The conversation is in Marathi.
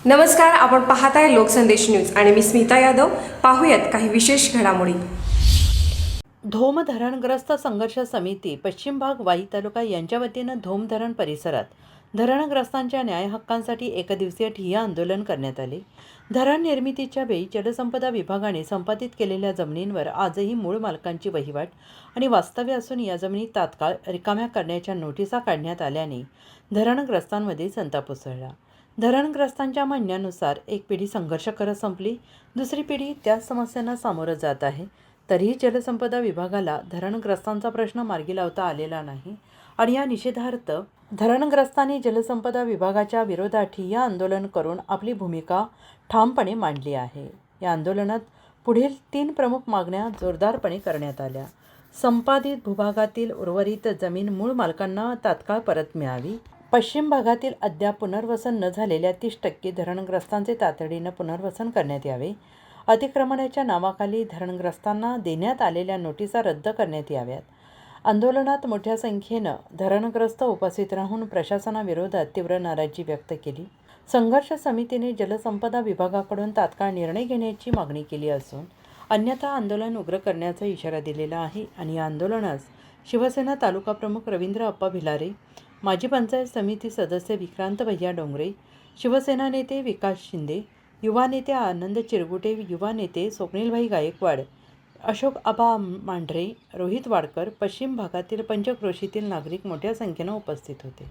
नमस्कार, आपण पाहताय लोकसंदेश न्यूज आणि मी स्मिता यादव. पाहूयात काही विशेष घडामोडी. धोम धरणग्रस्त संघर्ष समिती पश्चिम भाग वाई तालुका यांच्या वतीनं धोम धरण परिसरात धरणग्रस्तांच्या न्याय हक्कांसाठी एकदिवसीय ठिय्या आंदोलन करण्यात आले. धरण निर्मितीच्या वेळी जलसंपदा विभागाने संपादित केलेल्या जमिनींवर आजही मूळ मालकांची वहिवाट आणि वास्तव्य असून या जमिनी तात्काळ रिकाम्या करण्याच्या नोटिसा काढण्यात आल्याने धरणग्रस्तांमध्ये संताप उसळला. धरणग्रस्तांच्या म्हणण्यानुसार एक पिढी संघर्ष करत संपली, दुसरी पिढी त्याच समस्यांना सामोरं जात आहे. तरीही जलसंपदा विभागाला धरणग्रस्तांचा प्रश्न मार्गी लावता आलेला नाही आणि या निषेधार्थ धरणग्रस्तांनी जलसंपदा विभागाच्या विरोधात ठिय्या आंदोलन करून आपली भूमिका ठामपणे मांडली आहे. या आंदोलनात पुढील 3 प्रमुख मागण्या जोरदारपणे करण्यात आल्या. संपादित भूभागातील उर्वरित जमीन मूळ मालकांना तात्काळ परत मिळावी. पश्चिम भागातील अद्याप पुनर्वसन न झालेल्या 30% धरणग्रस्तांचे तातडीनं पुनर्वसन करण्यात यावे. अतिक्रमणाच्या नावाखाली धरणग्रस्तांना देण्यात आलेल्या नोटिसा रद्द करण्यात याव्यात. आंदोलनात मोठ्या संख्येनं धरणग्रस्त उपस्थित राहून प्रशासनाविरोधात तीव्र नाराजी व्यक्त केली. संघर्ष समितीने जलसंपदा विभागाकडून तात्काळ निर्णय घेण्याची मागणी केली असून अन्यथा आंदोलन उग्र करण्याचा इशारा दिलेला आहे आणि या आंदोलनास शिवसेना तालुका प्रमुख रवींद्र अप्पा भिलारे, माजी पंचायत समिती सदस्य विक्रांत भैया डोंगरे, शिवसेना नेते विकास शिंदे, युवा नेते आनंद चिरगुटे, युवा नेते स्वप्नीलभाई गायकवाड, अशोक आबा मांढरे, रोहित वाडकर, पश्चिम भागातील पंचक्रोशीतील नागरिक मोठ्या संख्येनं उपस्थित होते.